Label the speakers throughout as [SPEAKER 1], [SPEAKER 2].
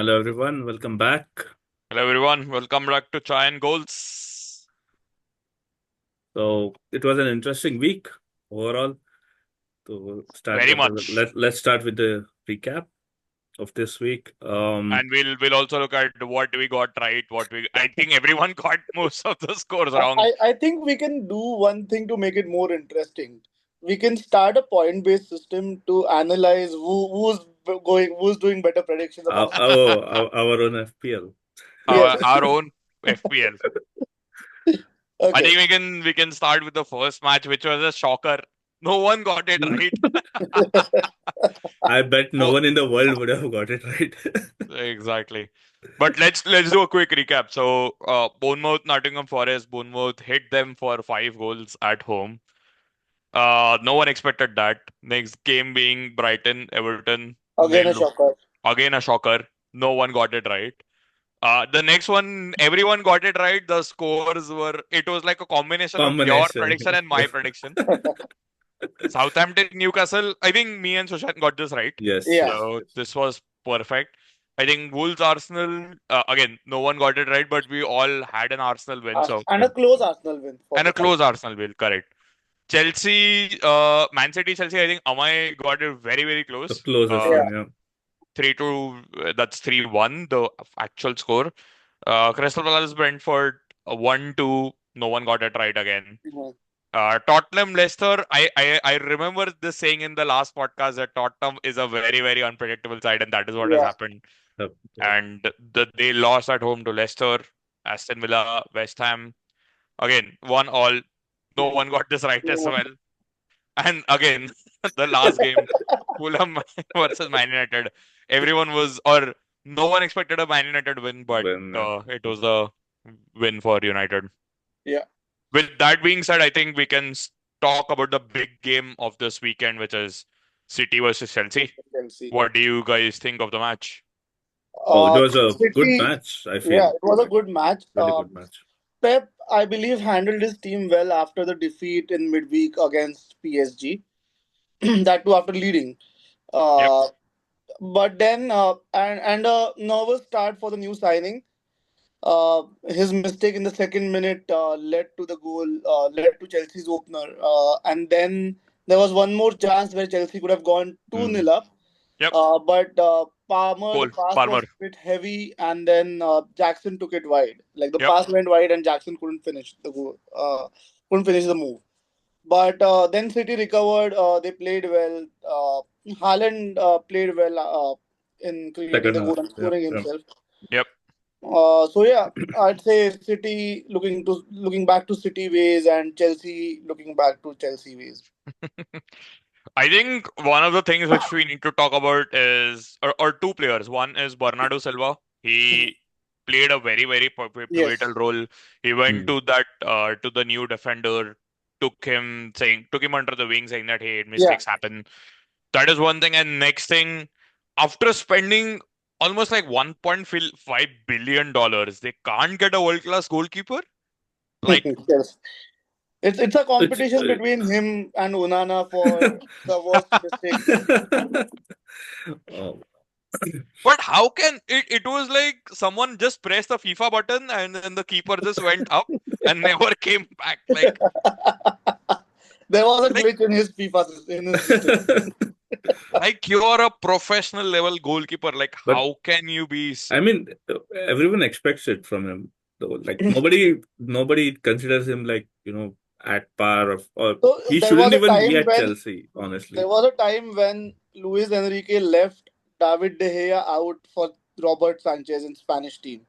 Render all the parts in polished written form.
[SPEAKER 1] Hello everyone, welcome back.
[SPEAKER 2] Hello everyone, welcome back to Chai and Goals.
[SPEAKER 1] So it was an interesting week overall. To start
[SPEAKER 2] Very
[SPEAKER 1] with,
[SPEAKER 2] much.
[SPEAKER 1] let's start with the recap of this week.
[SPEAKER 2] And we'll also look at what we got right, I think everyone got most of the scores wrong.
[SPEAKER 3] I think we can do one thing to make it more interesting. We can start a point-based system to analyze who's doing better predictions among us.
[SPEAKER 1] our own FPL.
[SPEAKER 3] Yes.
[SPEAKER 2] Our own FPL. I
[SPEAKER 3] Okay.
[SPEAKER 2] think we can start with the first match, which was a shocker. No one got it right.
[SPEAKER 1] I bet no
[SPEAKER 2] Oh,
[SPEAKER 1] one in the world would have got it right.
[SPEAKER 2] exactly. But let's do a quick recap. So Bournemouth, Nottingham Forest, Bournemouth hit them for 5 goals at home. No one expected that. Next game being Brighton, Everton,
[SPEAKER 3] Again, a
[SPEAKER 2] nil.
[SPEAKER 3] shocker.
[SPEAKER 2] Again a shocker. No one got it right. The next one, everyone got it right. The scores were, it was like a combination of your
[SPEAKER 1] Combination.
[SPEAKER 2] prediction and my prediction. Southampton, Newcastle. I think me and Sushant got this right.
[SPEAKER 1] Yes,
[SPEAKER 3] Yeah.
[SPEAKER 1] yes,
[SPEAKER 2] So
[SPEAKER 1] yes.
[SPEAKER 2] this was perfect. I think Wolves, Arsenal. Again, no one got it right, but we all had an Arsenal win. So
[SPEAKER 3] And
[SPEAKER 1] Yeah.
[SPEAKER 3] a close Arsenal win for
[SPEAKER 2] and
[SPEAKER 3] the
[SPEAKER 2] a
[SPEAKER 3] fight.
[SPEAKER 2] close Arsenal win. Correct. Chelsea, Man City, Chelsea. I think Amai got it very, very
[SPEAKER 1] The
[SPEAKER 2] close.
[SPEAKER 1] closest
[SPEAKER 3] Yeah.
[SPEAKER 1] one, yeah.
[SPEAKER 2] 3-2. That's 3-1. The actual score. Crystal Palace, Brentford, 1-2. No one got it right again.
[SPEAKER 3] Mhm.
[SPEAKER 2] Tottenham, Leicester. I remember this saying in the last podcast that Tottenham is a very, very unpredictable side, and that is what has
[SPEAKER 3] Yeah.
[SPEAKER 2] happened.
[SPEAKER 1] Yep, yep.
[SPEAKER 2] And they lost at home to Leicester, Aston Villa, West Ham. Again, 1-1. No one got this right as
[SPEAKER 3] Yeah.
[SPEAKER 2] well. And again, the last game, Fulham versus Man United. Everyone was, or no one expected a Man United win, but
[SPEAKER 1] When
[SPEAKER 2] it was a win for United.
[SPEAKER 3] Yeah.
[SPEAKER 2] With that being said, I think we can talk about the big game of this weekend, which is City versus Chelsea.
[SPEAKER 3] Chelsea.
[SPEAKER 2] What do you guys think of the match?
[SPEAKER 1] it was a good
[SPEAKER 3] City.
[SPEAKER 1] match, I
[SPEAKER 3] Yeah,
[SPEAKER 1] feel.
[SPEAKER 3] it was a
[SPEAKER 1] Like
[SPEAKER 3] good match.
[SPEAKER 1] really good match.
[SPEAKER 3] Pep, I believe, handled his team well after the defeat in midweek against PSG. That too after leading.
[SPEAKER 2] Yep.
[SPEAKER 3] Uh, but then and a nervous start for the new signing. His mistake in the second minute led to the goal, led to Chelsea's opener, and then there was one more chance where Chelsea could have gone 2-0
[SPEAKER 1] Mm.
[SPEAKER 3] up.
[SPEAKER 2] Yep.
[SPEAKER 3] But Palmer, the
[SPEAKER 2] Cole
[SPEAKER 3] pass was
[SPEAKER 2] Palmer.
[SPEAKER 3] a bit heavy, and then Jackson took it wide. Like the
[SPEAKER 2] Yep.
[SPEAKER 3] pass went wide, and Jackson couldn't finish the goal, couldn't finish the move. But then City recovered. They played well. Haaland played well in creating
[SPEAKER 1] Second
[SPEAKER 3] the goal
[SPEAKER 1] half.
[SPEAKER 3] and
[SPEAKER 1] Yep,
[SPEAKER 3] scoring
[SPEAKER 1] yep.
[SPEAKER 3] himself.
[SPEAKER 2] Yep.
[SPEAKER 3] So yeah, I'd say City looking back to City ways and Chelsea looking back to Chelsea ways.
[SPEAKER 2] I think one of the things which we need to talk about is, or two players. One is Bernardo Silva. He played a very, very pivotal
[SPEAKER 3] Yes.
[SPEAKER 2] role. He went
[SPEAKER 1] Mm.
[SPEAKER 2] to to the new defender, took him under the wing, saying that hey,
[SPEAKER 3] Yeah.
[SPEAKER 2] mistakes happen. That is one thing. And next thing, after spending almost like $1.5 billion, they can't get a world class goalkeeper. Like
[SPEAKER 3] Yes. It's a
[SPEAKER 1] It's
[SPEAKER 3] competition between him and Unana for the worst mistake.
[SPEAKER 1] oh,
[SPEAKER 2] But how can it was like someone just pressed the FIFA button and then the keeper just went up and never came back.
[SPEAKER 3] There was a
[SPEAKER 2] Like
[SPEAKER 3] glitch in his in his system.
[SPEAKER 2] like you're a professional level goalkeeper. Like
[SPEAKER 1] but
[SPEAKER 2] how can you be
[SPEAKER 1] I mean, everyone expects it from him. Though, like nobody considers him like at par or
[SPEAKER 3] So
[SPEAKER 1] he
[SPEAKER 3] there was
[SPEAKER 1] shouldn't
[SPEAKER 3] a
[SPEAKER 1] even be
[SPEAKER 3] time
[SPEAKER 1] at
[SPEAKER 3] when
[SPEAKER 1] Chelsea.
[SPEAKER 3] there
[SPEAKER 1] Honestly,
[SPEAKER 3] was a time when Luis Enrique left David De Gea out for Robert Sanchez in Spanish team.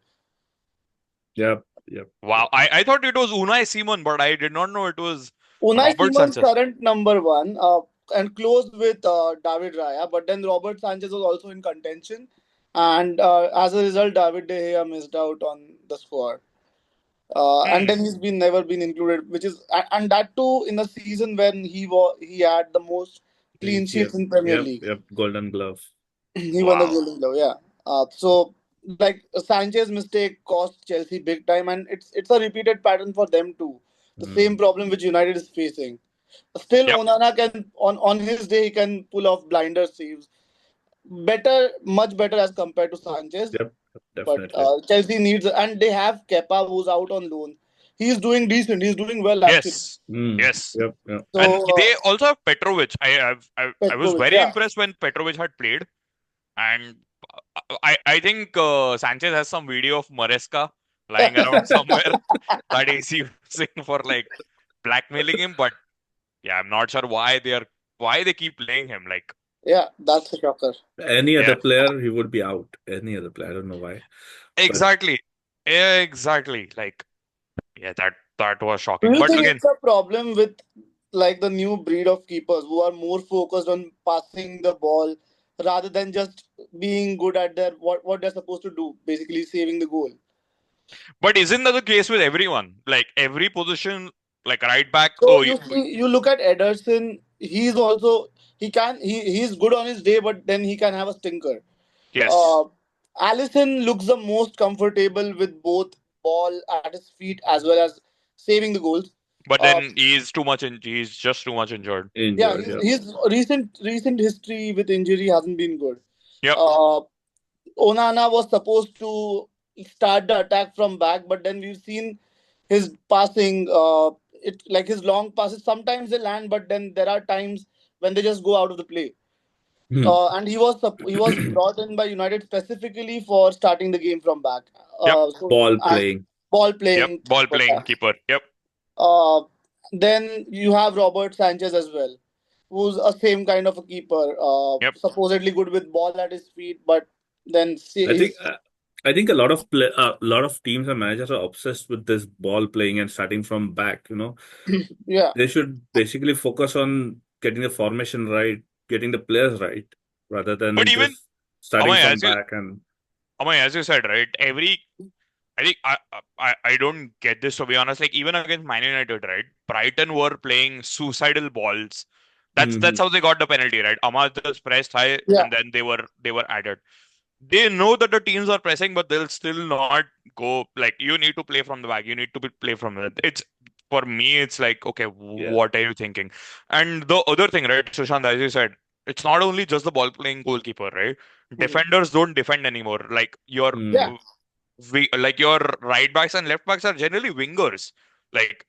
[SPEAKER 1] yep, yep,
[SPEAKER 2] wow.
[SPEAKER 1] yep.
[SPEAKER 2] I thought it was Unai Simon, but I did not know it was
[SPEAKER 3] Unai
[SPEAKER 2] Robert
[SPEAKER 3] Simon's
[SPEAKER 2] Sanchez.
[SPEAKER 3] current number one and close with David Raya, but then Robert Sanchez was also in contention, and as a result, David De Gea missed out on the squad. And
[SPEAKER 2] Hmm.
[SPEAKER 3] then he's been never been included, which is and that too in a season when he had the most clean
[SPEAKER 1] Yep,
[SPEAKER 3] sheets in Premier
[SPEAKER 1] yep,
[SPEAKER 3] League.
[SPEAKER 1] yep. Golden glove.
[SPEAKER 3] He won the
[SPEAKER 2] Wow.
[SPEAKER 3] Golden Glove, yeah. So like Sanchez mistake cost Chelsea big time, and it's a repeated pattern for them too. The same
[SPEAKER 1] Mm.
[SPEAKER 3] problem which United is facing. Still,
[SPEAKER 2] Yep.
[SPEAKER 3] Onana can on his day he can pull off blinder saves. much better as compared to Sanchez.
[SPEAKER 1] Yep,
[SPEAKER 3] But
[SPEAKER 1] definitely.
[SPEAKER 3] Chelsea needs, and they have Kepa who's out on loan. He's doing decent. He's doing well actually.
[SPEAKER 2] Yes,
[SPEAKER 1] Mm,
[SPEAKER 2] yes.
[SPEAKER 1] yep, yep.
[SPEAKER 2] And
[SPEAKER 3] So
[SPEAKER 2] they also have Petrovic. I was
[SPEAKER 3] Petrovic,
[SPEAKER 2] very
[SPEAKER 3] yeah.
[SPEAKER 2] impressed when Petrovic had played. And I think Sanchez has some video of Maresca lying around somewhere that he's using for like blackmailing him. But yeah, I'm not sure why they keep playing him. Like,
[SPEAKER 3] Yeah, that's a shocker.
[SPEAKER 1] Any
[SPEAKER 2] yeah,
[SPEAKER 1] other player, he would be out. Any other player, I don't know why. But
[SPEAKER 2] exactly, exactly. Like, yeah, that was
[SPEAKER 3] Do
[SPEAKER 2] shocking.
[SPEAKER 3] you
[SPEAKER 2] But
[SPEAKER 3] think
[SPEAKER 2] again,
[SPEAKER 3] it's a problem with like the new breed of keepers who are more focused on passing the ball rather than just being good at their what they're supposed to do, basically saving the goal?
[SPEAKER 2] but isn't that the case with everyone? Like every position, like right back.
[SPEAKER 3] So
[SPEAKER 2] Oh,
[SPEAKER 3] you see, you look at Ederson. He's also he's good on his day, but then he can have a stinker.
[SPEAKER 2] yes.
[SPEAKER 3] Uh, Allison looks the most comfortable with both ball at his feet as well as saving the goals.
[SPEAKER 2] But
[SPEAKER 3] Uh,
[SPEAKER 2] then he's too much. He's just too much injured.
[SPEAKER 3] yeah,
[SPEAKER 1] injured, yeah.
[SPEAKER 3] his recent history with injury hasn't been good.
[SPEAKER 2] Yep.
[SPEAKER 3] Uh, Onana was supposed to start the attack from back, but then we've seen his passing. It like his long passes. Sometimes they land, but then there are times when they just go out of the play.
[SPEAKER 1] Hmm.
[SPEAKER 3] And he was brought in by United specifically for starting the game from back.
[SPEAKER 2] Yep.
[SPEAKER 3] So
[SPEAKER 1] Ball
[SPEAKER 3] and
[SPEAKER 1] playing.
[SPEAKER 3] ball
[SPEAKER 2] Yep.
[SPEAKER 3] playing
[SPEAKER 2] Ball
[SPEAKER 3] keeper.
[SPEAKER 2] playing
[SPEAKER 3] Yeah.
[SPEAKER 2] keeper. Yep.
[SPEAKER 3] Uh, then you have Robert Sanchez as well, who's a same kind of a keeper.
[SPEAKER 2] Yep.
[SPEAKER 3] Supposedly good with ball at his feet, but then
[SPEAKER 1] I think
[SPEAKER 3] he's
[SPEAKER 1] uh, I think a lot of teams and managers are obsessed with this ball playing and starting from back.
[SPEAKER 3] yeah.
[SPEAKER 1] They should basically focus on getting the formation right, getting the players right, rather
[SPEAKER 2] But
[SPEAKER 1] than
[SPEAKER 2] even
[SPEAKER 1] just starting
[SPEAKER 2] Amay,
[SPEAKER 1] from back. And
[SPEAKER 2] as you said, right? I think I don't get this to be honest. Like even against Man United, right? Brighton were playing suicidal balls. That's
[SPEAKER 1] Mhm.
[SPEAKER 2] how they got the penalty, right? Ahmad just pressed high,
[SPEAKER 3] Yeah.
[SPEAKER 2] and then they were added. They know that the teams are pressing, but they'll still not go. Like you need to play from the back. You need to play from it. It's for me. It's like okay,
[SPEAKER 1] Yeah.
[SPEAKER 2] what are you thinking? And the other thing, right, Sushant, as you said, it's not only just the ball playing goalkeeper, right?
[SPEAKER 3] Mhm.
[SPEAKER 2] Defenders don't defend anymore. Like
[SPEAKER 3] Yeah.
[SPEAKER 1] Mm.
[SPEAKER 2] your right backs and left backs are generally wingers. Like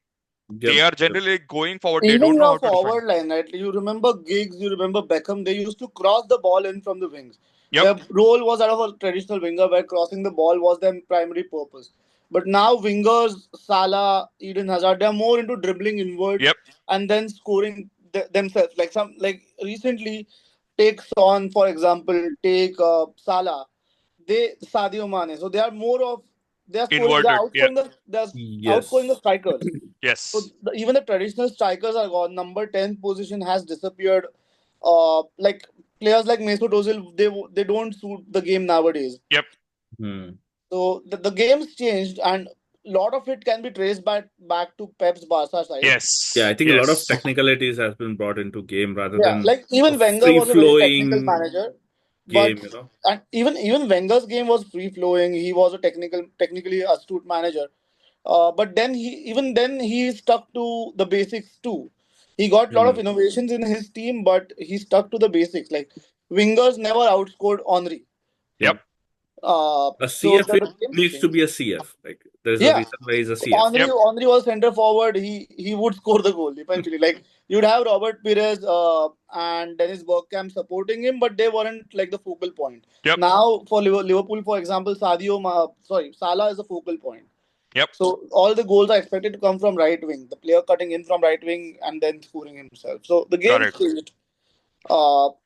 [SPEAKER 2] they
[SPEAKER 1] Yep.
[SPEAKER 2] are
[SPEAKER 1] Yep.
[SPEAKER 2] generally going forward. They
[SPEAKER 3] Even
[SPEAKER 2] don't know
[SPEAKER 3] your
[SPEAKER 2] how to defend.
[SPEAKER 3] forward line, right? You remember Giggs, you remember Beckham. They used to cross the ball in from the wings.
[SPEAKER 2] Yep.
[SPEAKER 3] Their role was that of a traditional winger, where crossing the ball was their primary purpose. But now wingers, Salah, Eden Hazard, they're more into dribbling inwards
[SPEAKER 2] Yep.
[SPEAKER 3] and then scoring themselves. Like recently, take Son for example, take Salah, they Sadio Mane. So they are more of they are scoring.
[SPEAKER 2] Inverted. Yeah.
[SPEAKER 3] They are outscoring the
[SPEAKER 1] Yes.
[SPEAKER 3] strikers. So
[SPEAKER 2] Yes.
[SPEAKER 3] even the traditional strikers are gone. Number 10 position has disappeared. Like players like Mesut Ozil, they don't suit the game nowadays.
[SPEAKER 2] Yep.
[SPEAKER 1] Hmm.
[SPEAKER 3] So the game's changed, and a lot of it can be traced back to Pep's Barca side.
[SPEAKER 1] Yeah, I
[SPEAKER 2] Yes.
[SPEAKER 1] think a lot of
[SPEAKER 2] Yes.
[SPEAKER 1] technicalities has been brought into game rather
[SPEAKER 3] Yeah,
[SPEAKER 1] than
[SPEAKER 3] like
[SPEAKER 1] a
[SPEAKER 3] even Wenger
[SPEAKER 1] free
[SPEAKER 3] was a very technical
[SPEAKER 1] flowing
[SPEAKER 3] manager, but
[SPEAKER 1] game.
[SPEAKER 3] and even Wenger's game was free flowing. He was a technically astute manager. But then even then he stuck to the basics too. He got a lot of
[SPEAKER 1] Hmm.
[SPEAKER 3] innovations in his team, but he stuck to the basics. Like wingers never outscored Henry.
[SPEAKER 2] Yep.
[SPEAKER 1] Yep. A
[SPEAKER 3] So
[SPEAKER 1] CF
[SPEAKER 3] the game's
[SPEAKER 1] needs to
[SPEAKER 3] changed.
[SPEAKER 1] be a CF. Like there's a
[SPEAKER 3] Yeah,
[SPEAKER 1] reason why he's a CF.
[SPEAKER 3] Henry
[SPEAKER 2] Yep.
[SPEAKER 3] Henry was center forward. He would score the goal eventually. Like you'd have Robert Pires and Dennis Bergkamp supporting him, but they weren't like the focal point.
[SPEAKER 2] Yep.
[SPEAKER 3] Now for Liverpool, for example, Salah is a focal point.
[SPEAKER 2] Yep.
[SPEAKER 3] So all the goals are expected to come from right wing, the player cutting in from right wing and then scoring himself. So the game's
[SPEAKER 2] Correct.
[SPEAKER 3] changed.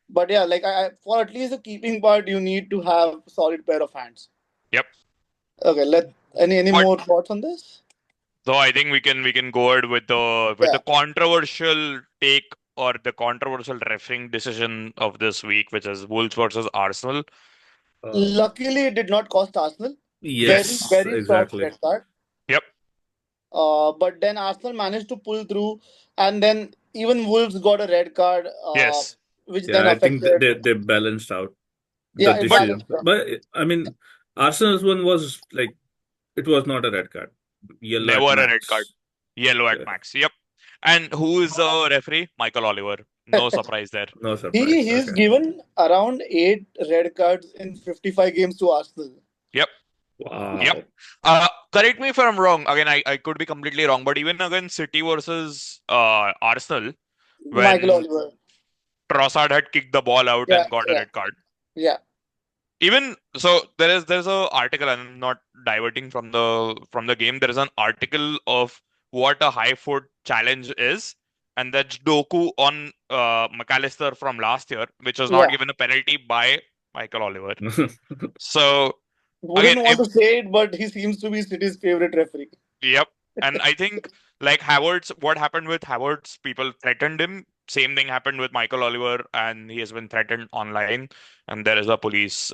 [SPEAKER 3] But yeah, like for at least the keeping part, you need to have solid pair of hands.
[SPEAKER 2] Yep.
[SPEAKER 3] Okay, let any
[SPEAKER 2] But
[SPEAKER 3] more thoughts on this?
[SPEAKER 2] so I think we can go ahead with the
[SPEAKER 3] Yeah.
[SPEAKER 2] controversial take or the controversial refereeing decision of this week, which is Wolves versus Arsenal.
[SPEAKER 1] Uh,
[SPEAKER 3] Luckily, it did not cost Arsenal. Very
[SPEAKER 1] yes,
[SPEAKER 2] Yes.
[SPEAKER 3] very soft
[SPEAKER 1] exactly.
[SPEAKER 3] red card.
[SPEAKER 2] Yep.
[SPEAKER 3] But then Arsenal managed to pull through, and then even Wolves got a red card,
[SPEAKER 2] Yes.
[SPEAKER 3] which
[SPEAKER 1] Yeah,
[SPEAKER 3] then
[SPEAKER 1] I think
[SPEAKER 3] affected.
[SPEAKER 1] they balanced out the
[SPEAKER 3] Yeah, it
[SPEAKER 2] But
[SPEAKER 1] decision.
[SPEAKER 3] balanced out.
[SPEAKER 1] But I mean, Arsenal's one was like it was not a red card, yellow
[SPEAKER 2] never
[SPEAKER 1] at
[SPEAKER 2] a red card.
[SPEAKER 1] max.
[SPEAKER 2] Yellow at
[SPEAKER 1] Yeah.
[SPEAKER 2] max. Yep. And who is the referee? Michael Oliver. No surprise there.
[SPEAKER 1] No surprise.
[SPEAKER 3] He's
[SPEAKER 1] Okay.
[SPEAKER 3] given around 8 red cards in 55 games to Arsenal.
[SPEAKER 2] Yep. Yep.
[SPEAKER 1] Wow.
[SPEAKER 2] Correct me if I'm wrong. Again, I could be completely wrong, but even against City versus Arsenal,
[SPEAKER 3] Michael
[SPEAKER 2] when
[SPEAKER 3] Oliver.
[SPEAKER 2] Trossard had kicked the ball out
[SPEAKER 3] Yeah,
[SPEAKER 2] and got a
[SPEAKER 3] yeah,
[SPEAKER 2] red card.
[SPEAKER 3] yeah.
[SPEAKER 2] Even so, there's a article. I'm not diverting from the game. There is an article of what a high foot challenge is, and that's Doku on McAllister from last year, which was not
[SPEAKER 3] Yeah.
[SPEAKER 2] given a penalty by Michael Oliver. So
[SPEAKER 3] Wouldn't
[SPEAKER 2] again,
[SPEAKER 3] want to say it, but he seems to be City's favorite referee.
[SPEAKER 2] yep. And I think like Havertz, what happened with Havertz, people threatened him. Same thing happened with Michael Oliver, and he has been threatened online. And there is a police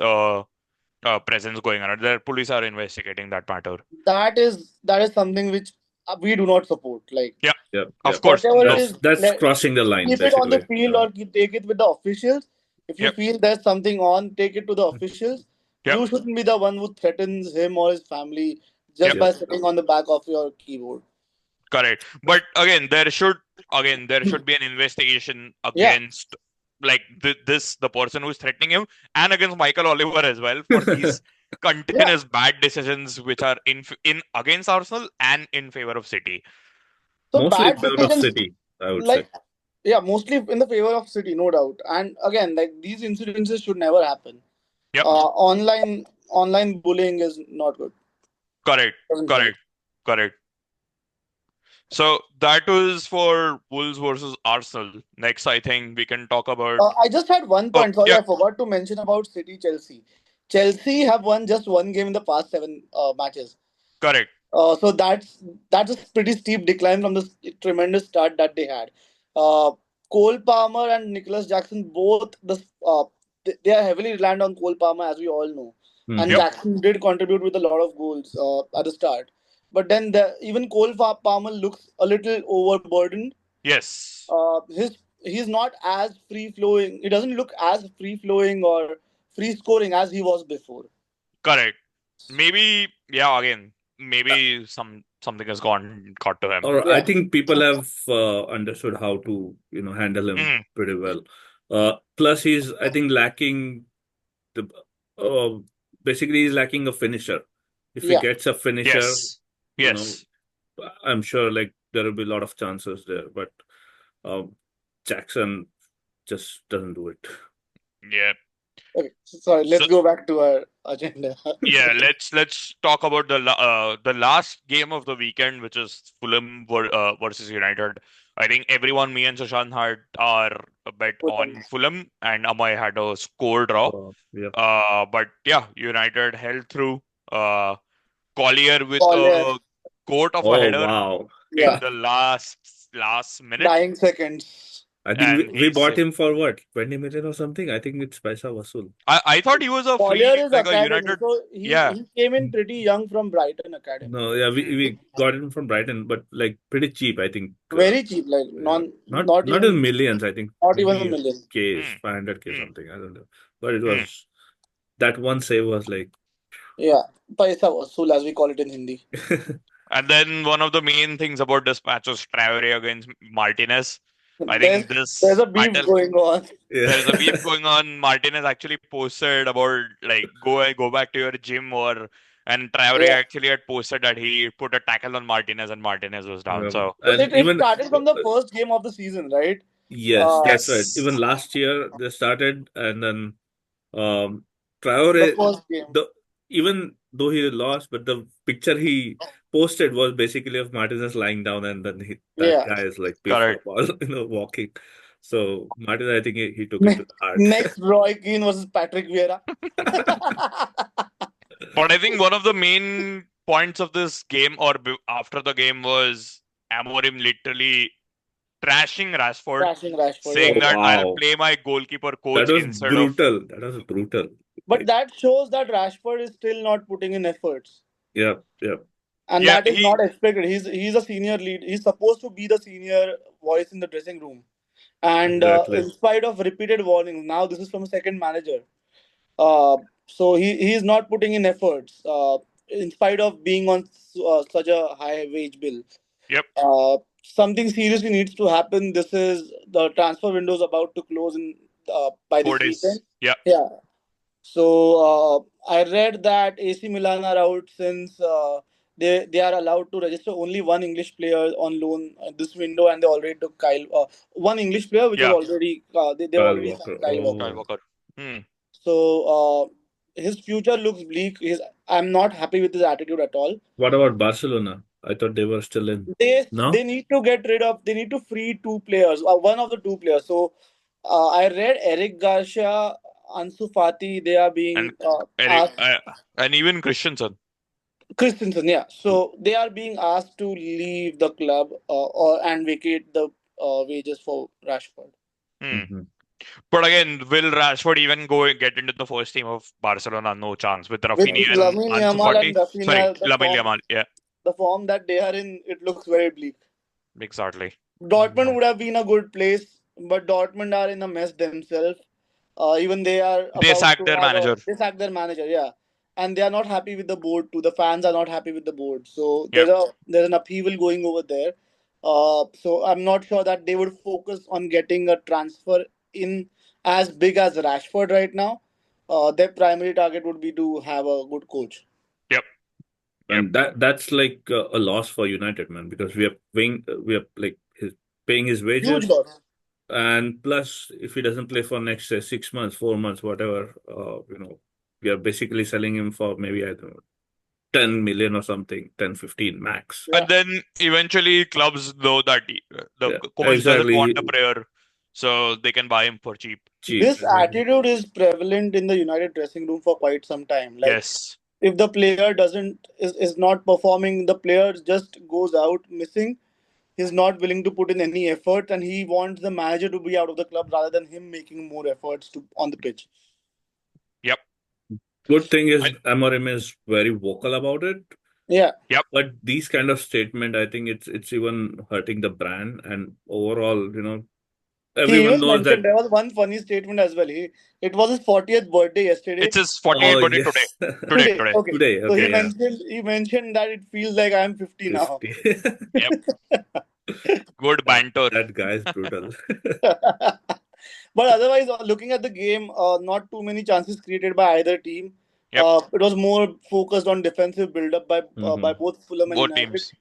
[SPEAKER 2] presence going on. The police are investigating that matter.
[SPEAKER 3] That is something which we do not support. Like
[SPEAKER 2] Yeah,
[SPEAKER 1] Yep,
[SPEAKER 2] of
[SPEAKER 1] yep.
[SPEAKER 2] course.
[SPEAKER 3] whatever it
[SPEAKER 2] No.
[SPEAKER 3] is,
[SPEAKER 1] That's crossing the line,
[SPEAKER 3] keep it on the
[SPEAKER 1] basically.
[SPEAKER 3] field or take it with the officials. If you
[SPEAKER 2] Yep.
[SPEAKER 3] feel there's something on, take it to the officials.
[SPEAKER 2] Yep.
[SPEAKER 3] You shouldn't be the one who threatens him or his family just
[SPEAKER 2] Yep.
[SPEAKER 3] by
[SPEAKER 1] Yep.
[SPEAKER 3] sitting on the back of your keyboard.
[SPEAKER 2] Correct. But again there should be an investigation
[SPEAKER 3] Yeah,
[SPEAKER 2] against like the person who's threatening him and against Michael Oliver as well for these
[SPEAKER 3] yeah.
[SPEAKER 2] continuous bad decisions which are in against Arsenal and in favor of City.
[SPEAKER 3] So
[SPEAKER 1] Mostly in
[SPEAKER 3] bad
[SPEAKER 1] favor of
[SPEAKER 3] decisions,
[SPEAKER 1] City, I would say.
[SPEAKER 3] like yeah, mostly in the favor of City, no doubt. And again, like these incidences should never happen.
[SPEAKER 2] Yep.
[SPEAKER 3] Online bullying is not good.
[SPEAKER 2] Correct.
[SPEAKER 3] Doesn't help.
[SPEAKER 2] Correct. Correct. So that was for Wolves versus Arsenal. Next, I think we can talk about.
[SPEAKER 3] I just had one
[SPEAKER 2] Oh,
[SPEAKER 3] point. Sorry,
[SPEAKER 2] yeah,
[SPEAKER 3] I forgot to mention about City Chelsea. Chelsea have won just one game in the past seven matches.
[SPEAKER 2] correct.
[SPEAKER 3] So that's a pretty steep decline from the tremendous start that they had. Uh, Cole Palmer and Nicholas Jackson both they are heavily reliant on Cole Palmer, as we all know, and
[SPEAKER 2] Yep.
[SPEAKER 1] Hmm.
[SPEAKER 3] Jackson did contribute with a lot of goals at the start. But then even Palmer looks a little overburdened.
[SPEAKER 2] Yes.
[SPEAKER 3] He's not as free flowing. He doesn't look as free flowing or free scoring as he was before.
[SPEAKER 2] Correct. Maybe, yeah, again, maybe something has gone got to him.
[SPEAKER 1] Or I
[SPEAKER 3] Yeah,
[SPEAKER 1] think people have understood how to, handle him
[SPEAKER 2] Mm,
[SPEAKER 1] pretty well. Plus, he's, I think, lacking the, uh, basically, he's lacking a finisher. If he
[SPEAKER 3] yeah.
[SPEAKER 1] gets a finisher,
[SPEAKER 2] yes.
[SPEAKER 1] you know,
[SPEAKER 2] Yes.
[SPEAKER 1] I'm sure like there will be a lot of chances there. But um, Jackson just doesn't do it.
[SPEAKER 2] Yeah.
[SPEAKER 3] Okay, sorry.
[SPEAKER 2] So
[SPEAKER 3] Let's go back to our agenda.
[SPEAKER 2] yeah, let's talk about the last game of the weekend, which is Fulham versus United. I think everyone, me and Sushant had our bet
[SPEAKER 3] Fulham.
[SPEAKER 2] on Fulham, and Amay had a score draw.
[SPEAKER 1] Yeah.
[SPEAKER 2] But yeah, United held through. Uh, Collier with
[SPEAKER 3] Collier.
[SPEAKER 2] a quote of a
[SPEAKER 1] Oh,
[SPEAKER 2] header
[SPEAKER 1] wow.
[SPEAKER 2] in
[SPEAKER 3] Yeah,
[SPEAKER 2] the last minute,
[SPEAKER 3] dying seconds.
[SPEAKER 1] I think we,
[SPEAKER 2] and
[SPEAKER 1] we
[SPEAKER 2] he's.
[SPEAKER 1] bought him for what, 20 million or something? I think it's Paisa Vasool.
[SPEAKER 2] I thought he was a
[SPEAKER 3] Collier
[SPEAKER 2] free
[SPEAKER 3] is
[SPEAKER 2] like a
[SPEAKER 3] academy,
[SPEAKER 2] United.
[SPEAKER 3] so he
[SPEAKER 2] Yeah.
[SPEAKER 3] he came in pretty young from Brighton Academy.
[SPEAKER 1] No, yeah, we,
[SPEAKER 2] Hmm.
[SPEAKER 1] we got him from Brighton, but like pretty cheap, I think.
[SPEAKER 3] Very cheap, like
[SPEAKER 1] Yeah, not
[SPEAKER 3] not
[SPEAKER 1] not in
[SPEAKER 3] even
[SPEAKER 1] millions. I think
[SPEAKER 3] not even a
[SPEAKER 1] maybe
[SPEAKER 3] million.
[SPEAKER 1] K's,
[SPEAKER 2] Hmm.
[SPEAKER 1] 500K
[SPEAKER 2] Hmm.
[SPEAKER 1] something. I don't know, but it
[SPEAKER 2] Hmm.
[SPEAKER 1] was that one save was like,
[SPEAKER 3] Yeah, paisa vasool as we call it in Hindi.
[SPEAKER 2] And then one of the main things about this match was Traore against Martinez. I
[SPEAKER 3] There's
[SPEAKER 2] think
[SPEAKER 3] there's
[SPEAKER 2] this
[SPEAKER 3] a beef
[SPEAKER 2] battle,
[SPEAKER 3] going on.
[SPEAKER 1] yeah,
[SPEAKER 2] there is a beef going on. Martinez actually posted about like go back to your gym and Traore
[SPEAKER 3] Yeah.
[SPEAKER 2] actually had posted that he put a tackle on Martinez and Martinez was down. So
[SPEAKER 3] So
[SPEAKER 1] and
[SPEAKER 3] it
[SPEAKER 1] even
[SPEAKER 3] started from the first game of the season, right?
[SPEAKER 1] yes,
[SPEAKER 3] Uh,
[SPEAKER 1] that's right. Even
[SPEAKER 2] yes,
[SPEAKER 1] last year they started, and then um,
[SPEAKER 3] the
[SPEAKER 1] Traore,
[SPEAKER 3] first game.
[SPEAKER 1] the even though he lost, but the picture he posted was basically of Martinez lying down, and then that
[SPEAKER 3] Yeah.
[SPEAKER 1] guy is like before
[SPEAKER 2] correct.
[SPEAKER 1] ball, walking. So Martinez, I think he took it
[SPEAKER 3] Ne-
[SPEAKER 1] to the heart.
[SPEAKER 3] Next, Roy Keane versus Patrick Vieira.
[SPEAKER 2] But I think one of the main points of this game after the game was Amorim literally trashing Rashford,
[SPEAKER 3] Crashing Rashford,
[SPEAKER 1] Oh
[SPEAKER 2] saying
[SPEAKER 3] yeah.
[SPEAKER 2] that I'll
[SPEAKER 1] wow,
[SPEAKER 2] play my goalkeeper
[SPEAKER 1] that
[SPEAKER 2] coach
[SPEAKER 1] was
[SPEAKER 2] instead of.
[SPEAKER 1] brutal. That was brutal.
[SPEAKER 3] But that shows that Rashford is still not putting in efforts.
[SPEAKER 1] Yeah, yeah,
[SPEAKER 3] And
[SPEAKER 2] Yeah,
[SPEAKER 3] that is not expected. He's a senior lead. He's supposed to be the senior voice in the dressing room. And
[SPEAKER 1] exactly.
[SPEAKER 3] in spite of repeated warnings, now this is from a second manager. Uh, so he is not putting in efforts. In spite of being on such a high wage bill.
[SPEAKER 2] yep.
[SPEAKER 3] something seriously needs to happen. This is the transfer window is about to close in by this
[SPEAKER 2] 4 days.
[SPEAKER 3] weekend.
[SPEAKER 2] Yeah.
[SPEAKER 3] Yeah. So I read that AC Milan are out since they are allowed to register only one English player on loan this window, and they already took one English player which is
[SPEAKER 2] Yeah.
[SPEAKER 3] already they've
[SPEAKER 1] Kyle
[SPEAKER 3] already
[SPEAKER 1] Walker.
[SPEAKER 3] signed Kyle Walker.
[SPEAKER 2] Kyle
[SPEAKER 1] Oh,
[SPEAKER 2] Walker. Hmm.
[SPEAKER 3] So his future looks bleak. I'm not happy with his attitude at all.
[SPEAKER 1] what about Barcelona? I thought they were still in.
[SPEAKER 3] They
[SPEAKER 1] No?
[SPEAKER 3] need to get rid of. They need to free two players. One of the two players. So I read Eric Garcia, Ansu Fati. They are
[SPEAKER 2] And
[SPEAKER 3] being
[SPEAKER 2] Eric
[SPEAKER 3] asked.
[SPEAKER 2] and even Christensen.
[SPEAKER 3] Christensen, yeah. So they are being asked to leave the club or and vacate the wages for Rashford.
[SPEAKER 2] Hmm.
[SPEAKER 1] Hmm.
[SPEAKER 2] But again, will Rashford even go and get into the first team of Barcelona? No chance. With
[SPEAKER 3] With
[SPEAKER 2] Rafinha and
[SPEAKER 3] Lamine
[SPEAKER 2] Ansu
[SPEAKER 3] Yamal
[SPEAKER 2] Fati.
[SPEAKER 3] and
[SPEAKER 2] Sorry,
[SPEAKER 3] Rafinha,
[SPEAKER 2] Lamine Yamal. Yeah,
[SPEAKER 3] the form that they are in, it looks very bleak.
[SPEAKER 2] exactly.
[SPEAKER 3] Dortmund would have been a good place, but Dortmund are in a mess themselves. Even they are
[SPEAKER 2] They
[SPEAKER 3] about
[SPEAKER 2] sacked
[SPEAKER 3] to
[SPEAKER 2] their
[SPEAKER 3] have a
[SPEAKER 2] manager.
[SPEAKER 3] they sack their manager, yeah, and they are not happy with the board too. The fans are not happy with the board, so
[SPEAKER 2] Yep.
[SPEAKER 3] there's an upheaval going over there. So I'm not sure that they would focus on getting a transfer in as big as Rashford right now. Their primary target would be to have a good coach.
[SPEAKER 2] Yep. Yep.
[SPEAKER 1] And that's like a loss for United, man, because we are like paying his
[SPEAKER 3] Huge
[SPEAKER 1] wages,
[SPEAKER 3] loss.
[SPEAKER 1] and plus if he doesn't play for next 6 months, 4 months, whatever, we are basically selling him for maybe I don't know 10 million or something, 10, 15 max.
[SPEAKER 3] Yeah.
[SPEAKER 2] And then eventually clubs know that the
[SPEAKER 1] Yeah,
[SPEAKER 2] coach doesn't want the
[SPEAKER 1] exactly.
[SPEAKER 2] player, so they can buy him for cheap.
[SPEAKER 1] Cheap,
[SPEAKER 3] This
[SPEAKER 1] exactly.
[SPEAKER 3] attitude is prevalent in the United dressing room for quite some time. Like
[SPEAKER 2] Yes.
[SPEAKER 3] if the player is not performing, the player just goes out missing. He's not willing to put in any effort, and he wants the manager to be out of the club rather than him making more efforts to on the pitch.
[SPEAKER 2] Yep.
[SPEAKER 1] Good thing is
[SPEAKER 2] I,
[SPEAKER 1] Amorim is very vocal about it,
[SPEAKER 3] Yeah,
[SPEAKER 2] yep.
[SPEAKER 1] but these kind of statement, I think it's even hurting the brand and overall,
[SPEAKER 3] he
[SPEAKER 1] everyone
[SPEAKER 3] even
[SPEAKER 1] knows
[SPEAKER 3] mentioned
[SPEAKER 1] that.
[SPEAKER 3] there was one funny statement as well. It was his 40th birthday yesterday.
[SPEAKER 2] It's his
[SPEAKER 3] Uh,
[SPEAKER 2] 48th
[SPEAKER 1] Oh
[SPEAKER 2] birthday today.
[SPEAKER 1] yes,
[SPEAKER 2] Today.
[SPEAKER 3] Today,
[SPEAKER 2] Today.
[SPEAKER 3] okay.
[SPEAKER 1] today.
[SPEAKER 3] So
[SPEAKER 1] Okay, yeah,
[SPEAKER 3] he mentioned that it feels like I'm 50 now.
[SPEAKER 1] 50.
[SPEAKER 2] Yep. Good
[SPEAKER 1] that
[SPEAKER 2] banter.
[SPEAKER 1] that guy is brutal.
[SPEAKER 3] But otherwise, looking at the game, not too many chances created by either team.
[SPEAKER 2] Yep.
[SPEAKER 3] It was more focused on defensive build-up by
[SPEAKER 1] Hmm.
[SPEAKER 3] both Fulham and
[SPEAKER 2] Both
[SPEAKER 3] United.
[SPEAKER 2] teams.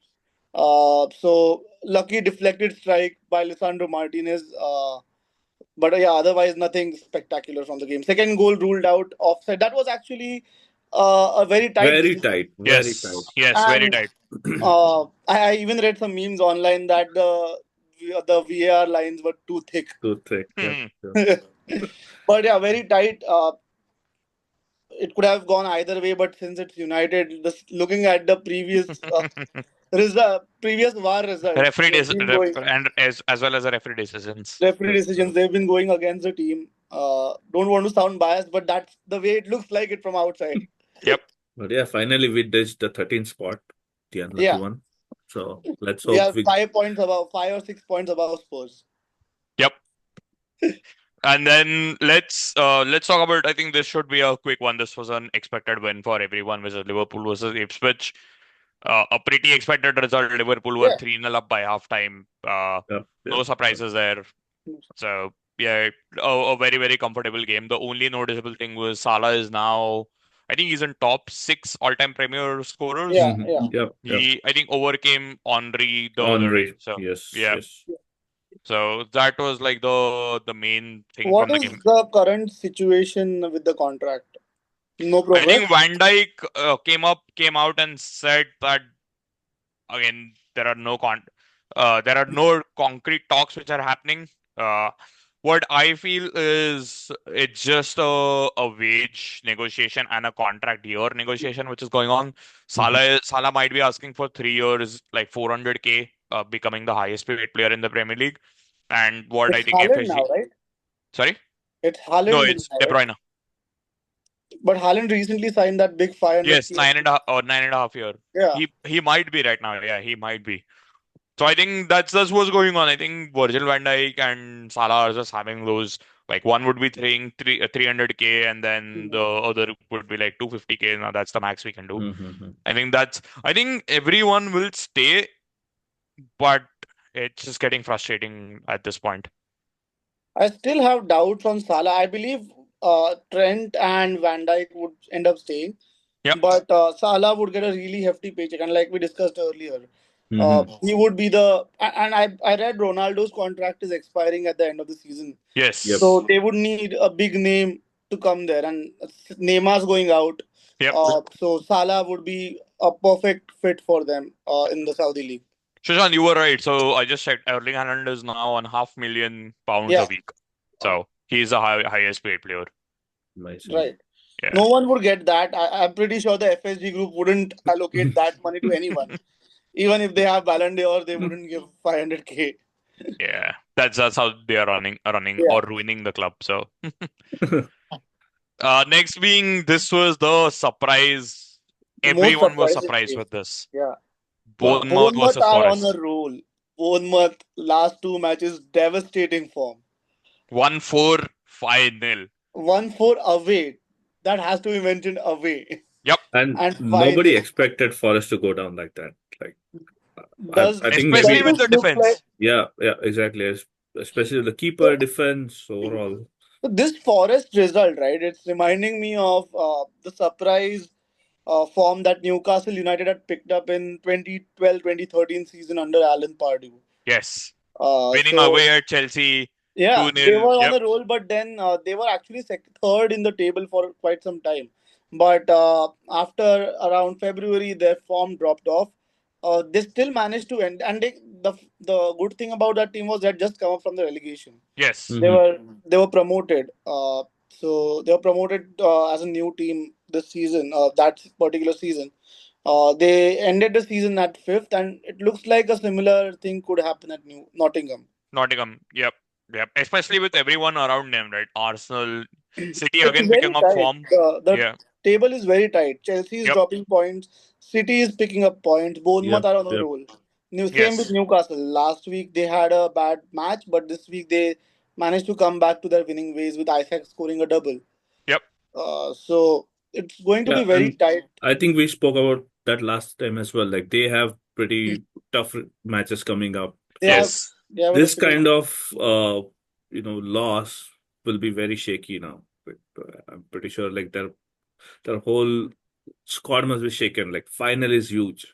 [SPEAKER 3] So lucky deflected strike by Lisandro Martinez. But yeah, otherwise nothing spectacular from the game. Second goal ruled out offside. That was actually a very tight
[SPEAKER 1] Very
[SPEAKER 3] decision.
[SPEAKER 1] tight, very tight.
[SPEAKER 2] Yes. Yes. Very
[SPEAKER 3] And
[SPEAKER 2] tight.
[SPEAKER 3] I even read some memes online that the VAR lines were too thick.
[SPEAKER 1] Too thick. Yep,
[SPEAKER 2] Hmm.
[SPEAKER 1] yep.
[SPEAKER 3] But yeah, very tight. It could have gone either way, but since it's United, just looking at the previous VAR results,
[SPEAKER 2] Referee
[SPEAKER 3] they've been going
[SPEAKER 2] and as well as the referee decisions.
[SPEAKER 3] referee
[SPEAKER 1] Yep,
[SPEAKER 3] decisions.
[SPEAKER 1] yep.
[SPEAKER 3] They've been going against the team. Don't want to sound biased, but that's the way it looks like it from outside.
[SPEAKER 2] Yep.
[SPEAKER 1] But yeah, finally we ditched the 13th spot, the unlucky
[SPEAKER 3] Yeah,
[SPEAKER 1] one. So let's
[SPEAKER 3] we
[SPEAKER 1] hope
[SPEAKER 3] are
[SPEAKER 1] we.
[SPEAKER 3] 5 points above, 5 or 6 points above Spurs.
[SPEAKER 2] Yep. And then let's talk about. I think this should be a quick one. This was an expected win for everyone, versus Liverpool versus Ipswich. A pretty expected result. Liverpool were
[SPEAKER 3] Yeah.
[SPEAKER 2] 3-0 up by halftime.
[SPEAKER 1] Yep,
[SPEAKER 2] No
[SPEAKER 1] yep, yep.
[SPEAKER 2] surprises there. So yeah, a very very comfortable game. The only noticeable thing was Salah is now, I think he's in top six all-time Premier scorers.
[SPEAKER 3] Yeah,
[SPEAKER 1] Hmm.
[SPEAKER 3] yeah.
[SPEAKER 1] Yep, yep.
[SPEAKER 2] He, I think, overcame Henry the other day.
[SPEAKER 1] Henry.
[SPEAKER 2] So
[SPEAKER 1] Yes,
[SPEAKER 2] yeah,
[SPEAKER 1] yes.
[SPEAKER 2] so that was like the main thing
[SPEAKER 3] What
[SPEAKER 2] from the
[SPEAKER 3] is
[SPEAKER 2] game.
[SPEAKER 3] the current situation with the contract? No
[SPEAKER 2] I
[SPEAKER 3] progress.
[SPEAKER 2] think Van Dijk came out and said that again there are no concrete talks which are happening. Uh, what I feel is it's just a wage negotiation and a contract year negotiation which is going on.
[SPEAKER 1] Hmm.
[SPEAKER 2] Salah might be asking for 3 years, like 400K, becoming the highest paid player in the Premier League. And what I
[SPEAKER 3] It's
[SPEAKER 2] think
[SPEAKER 3] Haaland
[SPEAKER 2] FSG,
[SPEAKER 3] now, right?
[SPEAKER 2] sorry,
[SPEAKER 3] It's
[SPEAKER 2] no,
[SPEAKER 3] Haaland
[SPEAKER 2] it's
[SPEAKER 3] now,
[SPEAKER 2] De
[SPEAKER 3] right?
[SPEAKER 2] Bruyne.
[SPEAKER 3] But Haaland recently signed that big
[SPEAKER 2] Yes,
[SPEAKER 3] 500K.
[SPEAKER 2] 9.5 year.
[SPEAKER 3] Yeah.
[SPEAKER 2] He might be right now. Yeah, he might be. So I think that's what's going on. I think Virgil van Dijk and Salah are just having those, like, one would be paying 300K and then
[SPEAKER 3] Mhm.
[SPEAKER 2] the other would be like 250K. Now that's the max we can do.
[SPEAKER 1] Hmm.
[SPEAKER 2] I think everyone will stay, but It's just getting frustrating at this point.
[SPEAKER 3] I still have doubts on Salah. I believe Trent and Van Dijk would end up staying,
[SPEAKER 2] Yep.
[SPEAKER 3] but Salah would get a really hefty paycheck, and like we discussed earlier,
[SPEAKER 1] Hmm.
[SPEAKER 3] he would be and I read Ronaldo's contract is expiring at the end of the season,
[SPEAKER 1] Yep.
[SPEAKER 2] Yes.
[SPEAKER 3] so they would need a big name to come there, and Neymar's going out,
[SPEAKER 2] Yep.
[SPEAKER 3] so Salah would be a perfect fit for them in the Saudi league.
[SPEAKER 2] Shashank, you were right. So I just checked. Erling Haaland is now on £500,000 a
[SPEAKER 3] Yeah,
[SPEAKER 2] week.
[SPEAKER 3] uh,
[SPEAKER 2] So he's the highest paid player.
[SPEAKER 1] Amazing.
[SPEAKER 3] right.
[SPEAKER 2] Yeah.
[SPEAKER 3] No one would get that. I'm pretty sure the FSG group wouldn't allocate that money to anyone. Even if they have Ballon d'Or, they wouldn't give 500k.
[SPEAKER 2] Yeah. That's how they are running
[SPEAKER 3] Yeah,
[SPEAKER 2] or ruining the club. So next being this was the surprise.
[SPEAKER 3] the most
[SPEAKER 2] Everyone was
[SPEAKER 3] surprising
[SPEAKER 2] surprised
[SPEAKER 3] case.
[SPEAKER 2] with this.
[SPEAKER 3] Yeah,
[SPEAKER 1] Wow.
[SPEAKER 2] Bournemouth
[SPEAKER 3] Bournemouth
[SPEAKER 2] versus
[SPEAKER 3] are on
[SPEAKER 2] Forest.
[SPEAKER 3] a roll. Bournemouth last two matches devastating form.
[SPEAKER 2] 1-4, 5-0.
[SPEAKER 3] 1-4 away. That has to be mentioned away.
[SPEAKER 2] Yep.
[SPEAKER 1] And
[SPEAKER 3] And 5
[SPEAKER 1] nobody expected Forest to go down like that. Like,
[SPEAKER 3] Does
[SPEAKER 1] I think
[SPEAKER 2] Especially
[SPEAKER 3] does
[SPEAKER 1] maybe,
[SPEAKER 2] with
[SPEAKER 3] this
[SPEAKER 2] the
[SPEAKER 3] look like
[SPEAKER 2] defense.
[SPEAKER 1] yeah, exactly. Especially the keeper defense overall.
[SPEAKER 3] this Forest result, right? It's reminding me of the surprise form that Newcastle United had picked up in 2012-2013 season under Alan Pardew.
[SPEAKER 2] Yes.
[SPEAKER 3] Uh,
[SPEAKER 2] Winning
[SPEAKER 3] so
[SPEAKER 2] away at Chelsea
[SPEAKER 3] yeah, they
[SPEAKER 2] 2-0.
[SPEAKER 3] were on
[SPEAKER 2] Yep.
[SPEAKER 3] a roll, but then they were actually third in the table for quite some time. But after around February, their form dropped off. They still managed to end, and the good thing about that team was they had just come up from the relegation.
[SPEAKER 2] Yes.
[SPEAKER 3] They
[SPEAKER 1] Hmm.
[SPEAKER 3] were they were promoted. So they were promoted as a new team this season. That particular season, they ended the season at fifth, and it looks like a similar thing could happen at New Nottingham.
[SPEAKER 2] Nottingham. Yep. Yep. Especially with everyone around them, right? Arsenal, City
[SPEAKER 3] It's
[SPEAKER 2] again
[SPEAKER 3] very
[SPEAKER 2] picking up
[SPEAKER 3] tight.
[SPEAKER 2] form.
[SPEAKER 3] The
[SPEAKER 2] Yeah.
[SPEAKER 3] table is very tight. Chelsea is
[SPEAKER 2] Yep.
[SPEAKER 3] dropping points. City is picking up points. Bournemouth
[SPEAKER 1] Yep.
[SPEAKER 3] are on a
[SPEAKER 1] Yep.
[SPEAKER 3] roll. Same with
[SPEAKER 2] Yes.
[SPEAKER 3] Newcastle. Last week they had a bad match, but this week they managed to come back to their winning ways with Isaac scoring a double.
[SPEAKER 2] Yep.
[SPEAKER 3] So it's going to
[SPEAKER 1] Yeah.
[SPEAKER 3] be very
[SPEAKER 1] And
[SPEAKER 3] tight.
[SPEAKER 1] I think we spoke about that last time as well. Like, they have pretty tough matches coming up.
[SPEAKER 3] They have
[SPEAKER 1] So
[SPEAKER 2] Yes.
[SPEAKER 3] they have a
[SPEAKER 1] this
[SPEAKER 3] difficult.
[SPEAKER 1] kind of loss will be very shaky now. But, I'm pretty sure like their whole squad must be shaken. Like, final is huge,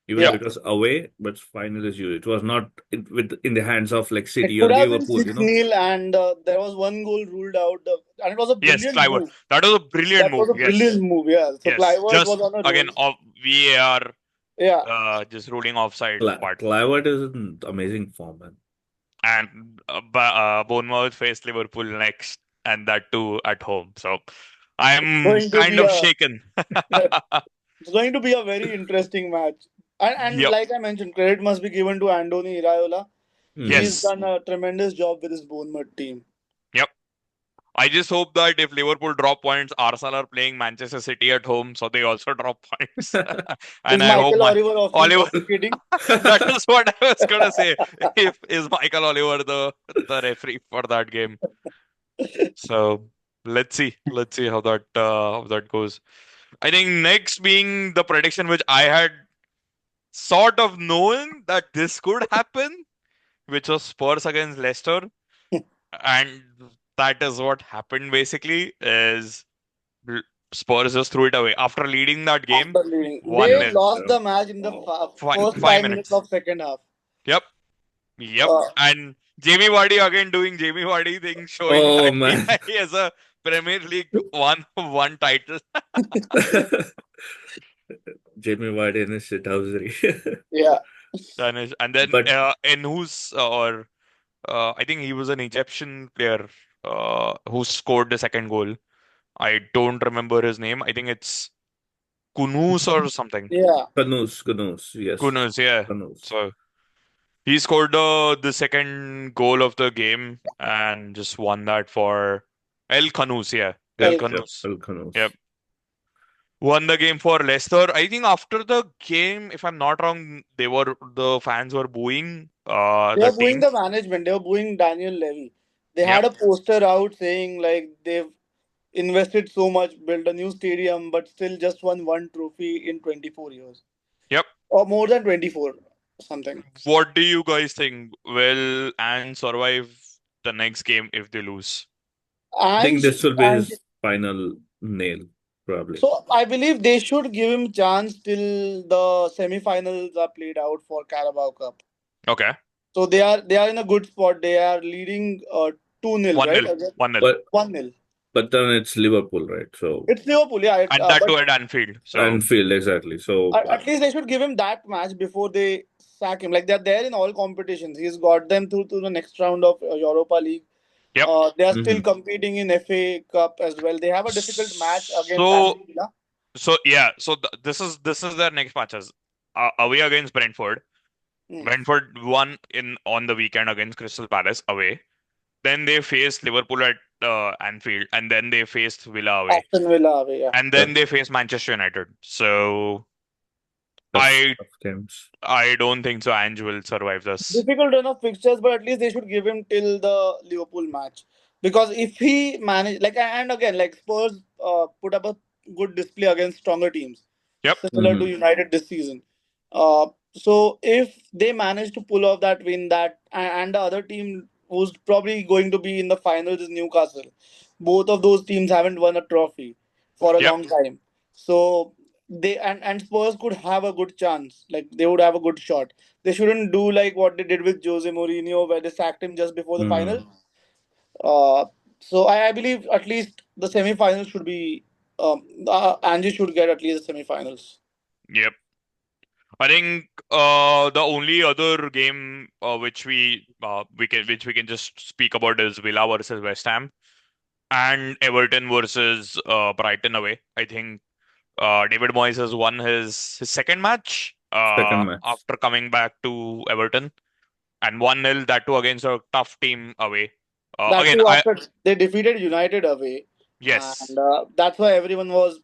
[SPEAKER 1] even though
[SPEAKER 3] Yeah,
[SPEAKER 1] it was away, but final is huge. It was not in the hands of like
[SPEAKER 3] it
[SPEAKER 1] City or
[SPEAKER 3] could have been
[SPEAKER 1] Liverpool.
[SPEAKER 3] 6-0, and there was one goal ruled out, and it was a
[SPEAKER 2] Yes.
[SPEAKER 3] brilliant
[SPEAKER 2] Cliver.
[SPEAKER 3] move.
[SPEAKER 2] That was a brilliant
[SPEAKER 3] That
[SPEAKER 2] move.
[SPEAKER 3] was a
[SPEAKER 2] Yes.
[SPEAKER 3] brilliant move. Yeah. So
[SPEAKER 2] Yes.
[SPEAKER 3] Clivert
[SPEAKER 2] Just
[SPEAKER 3] was on a roll.
[SPEAKER 2] again of VAR
[SPEAKER 3] Yeah.
[SPEAKER 2] just ruling offside, but
[SPEAKER 1] Clivert is in amazing form, man.
[SPEAKER 2] and Bournemouth face Liverpool next, and that too at home. So I'm
[SPEAKER 3] Going to
[SPEAKER 2] kind
[SPEAKER 3] be
[SPEAKER 2] of
[SPEAKER 3] a
[SPEAKER 2] shaken.
[SPEAKER 3] it's going to be a very interesting match. And
[SPEAKER 2] Yep.
[SPEAKER 3] like I mentioned, credit must be given to Andoni Iraola. He's
[SPEAKER 1] Hmm.
[SPEAKER 2] Yes.
[SPEAKER 3] done a tremendous job with his Bournemouth team.
[SPEAKER 2] Yep. I just hope that if Liverpool drop points, Arsenal are playing Manchester City at home, so they also drop points.
[SPEAKER 3] Is
[SPEAKER 2] And I hope
[SPEAKER 3] Michael
[SPEAKER 2] my
[SPEAKER 3] Oliver
[SPEAKER 2] Oliver.
[SPEAKER 3] officiating?
[SPEAKER 2] That is what I was gonna say. If is Michael Oliver the referee for that game? So let's see how that goes. I think next being the prediction which I had sort of known that this could happen, which was Spurs against Leicester, and that is what happened basically. Is L- Spurs just threw it away after leading that game
[SPEAKER 3] After leading, they
[SPEAKER 2] 1-0.
[SPEAKER 3] lost
[SPEAKER 1] Yeah.
[SPEAKER 3] the match in the
[SPEAKER 2] Five,
[SPEAKER 3] first
[SPEAKER 2] five
[SPEAKER 3] 5 minutes
[SPEAKER 2] minutes.
[SPEAKER 3] of second half.
[SPEAKER 2] Yep, yep.
[SPEAKER 3] Uh,
[SPEAKER 2] And Jamie Vardy again doing Jamie Vardy thing, showing
[SPEAKER 1] Oh
[SPEAKER 2] that he,
[SPEAKER 1] man.
[SPEAKER 2] he has a Premier League one title.
[SPEAKER 1] Jamie Vardy in his shithousery.
[SPEAKER 3] yeah,
[SPEAKER 2] And then
[SPEAKER 1] But
[SPEAKER 2] in who's or I think he was an Egyptian player who scored the second goal. I don't remember his name. I think it's Kunus or something.
[SPEAKER 3] yeah.
[SPEAKER 1] Kanus, yes.
[SPEAKER 2] Kunus, yeah.
[SPEAKER 1] Kanus.
[SPEAKER 2] So he scored the second goal of the game and just won that for El Kanous, yeah. El
[SPEAKER 1] Yep,
[SPEAKER 3] El
[SPEAKER 1] yep,
[SPEAKER 2] Kanous.
[SPEAKER 1] El
[SPEAKER 2] Yep.
[SPEAKER 1] Kanus.
[SPEAKER 2] Won the game for Leicester. I think after the game, if I'm not wrong, the fans were booing
[SPEAKER 3] They
[SPEAKER 2] the
[SPEAKER 3] were booing
[SPEAKER 2] team.
[SPEAKER 3] the management. They were booing Daniel Levy. They
[SPEAKER 2] Yep.
[SPEAKER 3] had a poster out saying like they've invested so much, built a new stadium, but still just won one trophy in 24 years
[SPEAKER 2] Yep.
[SPEAKER 3] or more than 24. something.
[SPEAKER 2] What do you guys think? Will Ange survive the next game if they lose?
[SPEAKER 1] I think
[SPEAKER 3] And
[SPEAKER 1] this will be
[SPEAKER 3] and
[SPEAKER 1] his final nail, probably.
[SPEAKER 3] so I believe they should give him chance till the semi-finals are played out for Carabao Cup.
[SPEAKER 2] Okay.
[SPEAKER 3] So they are in a good spot. They are leading 2-0,
[SPEAKER 2] 1
[SPEAKER 3] right?
[SPEAKER 2] nil. 1 nil.
[SPEAKER 1] But
[SPEAKER 3] 1-0.
[SPEAKER 1] but then it's Liverpool, right? So
[SPEAKER 3] It's Liverpool, yeah.
[SPEAKER 2] And that
[SPEAKER 3] But
[SPEAKER 2] too at Anfield. So,
[SPEAKER 1] Anfield, exactly. So
[SPEAKER 3] at least they should give him that match before they sack him. Like they're there in all competitions. He's got them through to the next round of Europa League.
[SPEAKER 2] yep.
[SPEAKER 3] They are still
[SPEAKER 1] mhm.
[SPEAKER 3] competing in FA Cup as well. They have a difficult match against
[SPEAKER 2] So,
[SPEAKER 3] Aston Villa.
[SPEAKER 2] yeah. So this is their next matches. Away against Brentford.
[SPEAKER 3] Hmm.
[SPEAKER 2] Brentford won in on the weekend against Crystal Palace away. Then they faced Liverpool at Anfield, and then they faced Villa away,
[SPEAKER 3] Aston Villa away, yeah.
[SPEAKER 2] and then
[SPEAKER 1] That's
[SPEAKER 2] they faced Manchester United. So
[SPEAKER 1] tough,
[SPEAKER 2] I
[SPEAKER 1] tough games.
[SPEAKER 2] I don't think so. Ange will survive this.
[SPEAKER 3] Difficult run of fixtures, but at least they should give him till the Liverpool match. Because if he manage like and again like Spurs put up a good display against stronger teams,
[SPEAKER 2] Yep.
[SPEAKER 3] similar to
[SPEAKER 1] Hmm.
[SPEAKER 3] United this season. So if they manage to pull off that win, and the other team who's probably going to be in the finals is Newcastle. Both of those teams haven't won a trophy for a
[SPEAKER 2] Yep.
[SPEAKER 3] long time. So and Spurs could have a good chance. Like they would have a good shot. They shouldn't do like what they did with Jose Mourinho, where they sacked him just before the final.
[SPEAKER 1] Hmm.
[SPEAKER 3] Uh, so I believe at least the semi-finals should be. Angie should get at least the semi-finals.
[SPEAKER 2] Yep. I think the only other game which we can just speak about is Villa versus West Ham and Everton versus Brighton away. I think David Moyes has won his second match
[SPEAKER 1] Second match.
[SPEAKER 2] after coming back to Everton and 1-0 that too against a tough team away.
[SPEAKER 3] That
[SPEAKER 2] Again,
[SPEAKER 3] too
[SPEAKER 2] I
[SPEAKER 3] after they defeated United away, and
[SPEAKER 2] yes,
[SPEAKER 3] that's why everyone was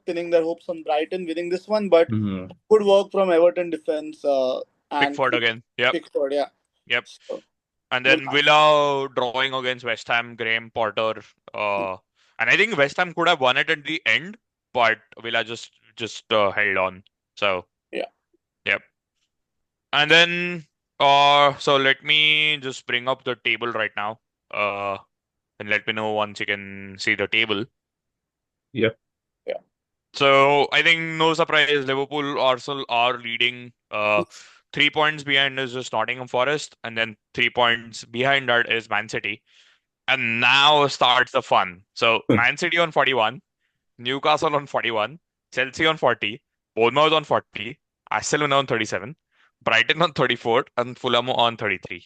[SPEAKER 3] pinning their hopes on Brighton winning this one. But
[SPEAKER 1] Hmm.
[SPEAKER 3] good work from Everton defense and
[SPEAKER 2] Pickford again. Yep,
[SPEAKER 3] Pickford, yeah.
[SPEAKER 2] yep.
[SPEAKER 3] So
[SPEAKER 2] And
[SPEAKER 3] good
[SPEAKER 2] then
[SPEAKER 3] match.
[SPEAKER 2] Villa drawing against West Ham, Graham Potter. Uh, and I think West Ham could have won it at the end, but Villa just held on. So
[SPEAKER 3] Yeah.
[SPEAKER 2] yep. And then so let me just bring up the table right now. Uh, and let me know once you can see the table.
[SPEAKER 1] Yep.
[SPEAKER 3] Yeah.
[SPEAKER 2] So I think no surprise, Liverpool, Arsenal are leading. 3 points behind is just Nottingham Forest, and then 3 points behind that is Man City. And now starts the fun. So Man City on 41, Newcastle on 41, Chelsea on 40, Bournemouth on 40, Aston Villa on 37, Brighton on 34, and Fulham on 33.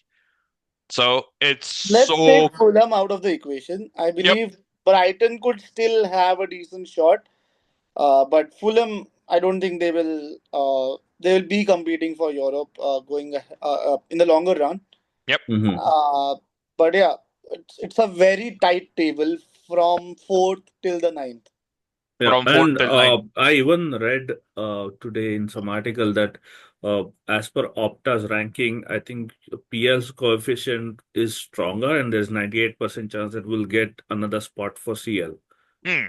[SPEAKER 2] So it's
[SPEAKER 3] Let's take
[SPEAKER 2] so
[SPEAKER 3] Fulham out of the equation. I
[SPEAKER 2] yep.
[SPEAKER 3] believe Brighton could still have a decent shot, but Fulham, I don't think they will be competing for Europe going in the longer run.
[SPEAKER 2] Yep.
[SPEAKER 1] Hmm.
[SPEAKER 3] Uh, but yeah, it's a very tight table from fourth till the ninth.
[SPEAKER 1] Yeah,
[SPEAKER 2] From fourth
[SPEAKER 1] and
[SPEAKER 2] till ninth.
[SPEAKER 1] I even read today in some article that as per Opta's ranking, I think PL's coefficient is stronger, and there's 98% chance that we'll get another spot for CL.
[SPEAKER 2] Hmm.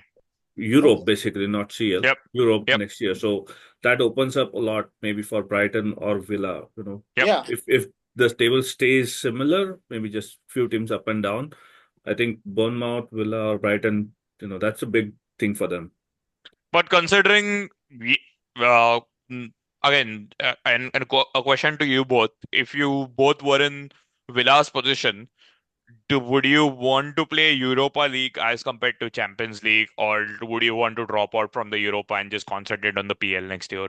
[SPEAKER 1] Europe,
[SPEAKER 3] Okay.
[SPEAKER 1] basically, not CL,
[SPEAKER 2] Yep.
[SPEAKER 1] Europe
[SPEAKER 2] Yep.
[SPEAKER 1] next year. So that opens up a lot, maybe for Brighton or Villa.
[SPEAKER 2] Yep.
[SPEAKER 3] Yeah.
[SPEAKER 1] If the table stays similar, maybe just few teams up and down. I think Bournemouth, Villa, or Brighton, that's a big thing for them.
[SPEAKER 2] But considering uh, mm, again, a question to you both: if you both were in Villa's position, would you want to play Europa League as compared to Champions League, or would you want to drop out from the Europa and just concentrate on the PL next year?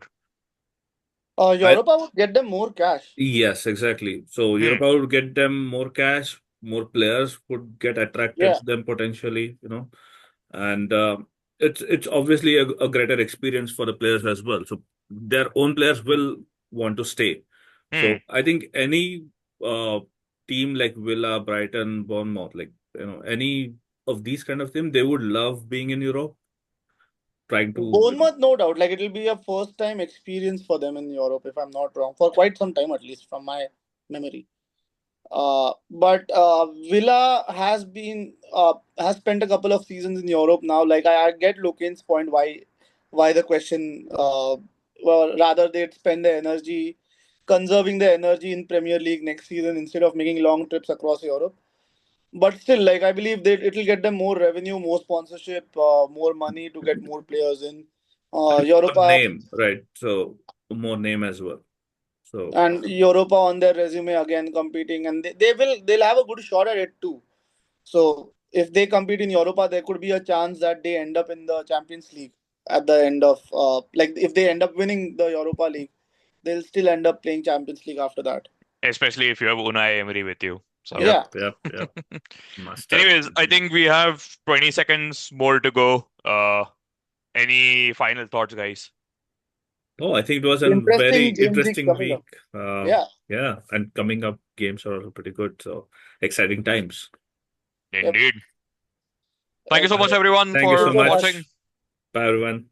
[SPEAKER 1] I
[SPEAKER 3] Europa would get them more cash.
[SPEAKER 1] Yes, exactly. So
[SPEAKER 2] Hmm.
[SPEAKER 1] Europa would get them more cash, more players would get attracted
[SPEAKER 3] Yeah.
[SPEAKER 1] to them potentially, and it's obviously a greater experience for the players as well. So their own players will want to stay.
[SPEAKER 2] Hmm.
[SPEAKER 1] So I think any uh, team like Villa, Brighton, Bournemouth, like any of these kind of teams, they would love being in Europe, trying to.
[SPEAKER 3] Bournemouth, no doubt. Like it'll be a first time experience for them in Europe, if I'm not wrong, for quite some time at least, from my memory. But Villa has spent a couple of seasons in Europe now. Like I get Loken's point why the question. Well, rather they'd spend the energy conserving the energy in Premier League next season instead of making long trips across Europe. But still, like I believe that it will get them more revenue, more sponsorship, more money to get more players in.
[SPEAKER 1] And more
[SPEAKER 3] Europa
[SPEAKER 1] name, right? So more name as well. So
[SPEAKER 3] and Europa on their resume again competing, and they'll have a good shot at it too. So if they compete in Europa, there could be a chance that they end up in the Champions League at the end of like if they end up winning the Europa League, they'll still end up playing Champions League after that.
[SPEAKER 2] especially if you have Unai Emery with you. So,
[SPEAKER 1] yep,
[SPEAKER 3] Yeah,
[SPEAKER 1] yep, yep. Must have.
[SPEAKER 2] anyways, I think we have 20 seconds more to go. Any final thoughts, guys?
[SPEAKER 1] Oh, I think it was a very
[SPEAKER 3] interesting James League
[SPEAKER 1] interesting
[SPEAKER 3] coming up.
[SPEAKER 1] week.
[SPEAKER 3] Yeah,
[SPEAKER 1] Yeah, and coming up games are also pretty good. So exciting times.
[SPEAKER 3] yep.
[SPEAKER 2] Indeed. Thank you so much,
[SPEAKER 3] Okay.
[SPEAKER 2] everyone,
[SPEAKER 1] Thank you
[SPEAKER 3] Thank you
[SPEAKER 1] so
[SPEAKER 2] for
[SPEAKER 3] so
[SPEAKER 2] watching.
[SPEAKER 3] much.
[SPEAKER 1] much. Bye, everyone.